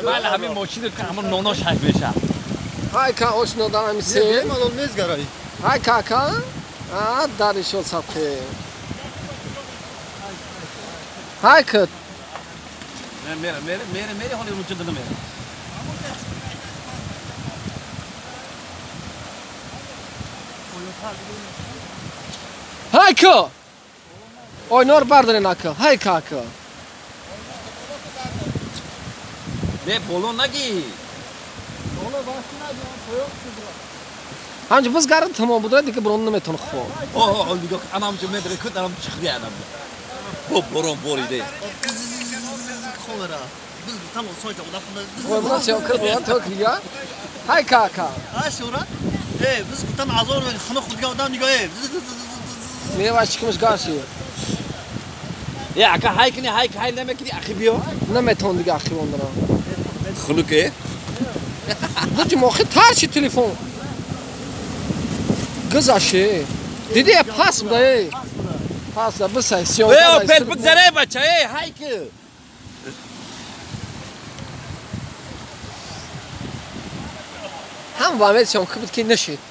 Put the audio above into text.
بله همین ماشین که همون نوناش حک بشه های که آشنا دارم میسی مادال میزگرایی های کاکا داری شد سبته های که میره حالی اون چند میره های که اوی نور برداری نکه های کاکا به بولون نگی همچه بس گرد تمام بوده دیگه برون نمیتون خواه اوه دیگه انام چه میدره کد انام چخری انام برون بوریده خورا biz tam o soyda odaklandı. اوی بنا سیاه کرد بودن تو کیا های کاکا Ha şura. Biz kutan azor ve xına xudga odam nigoy. میوه چکمش گاشی یا که های کنی های نمیکنی اخی بیو نمیتون دیگه اخی بوندن خلوکه بچه موقع ترشی تلفن گذاشی دیدی پاس بده پاس ده بسای سیاه ای پل بگذره بچه ای های که هم وامد شما که بود که نشید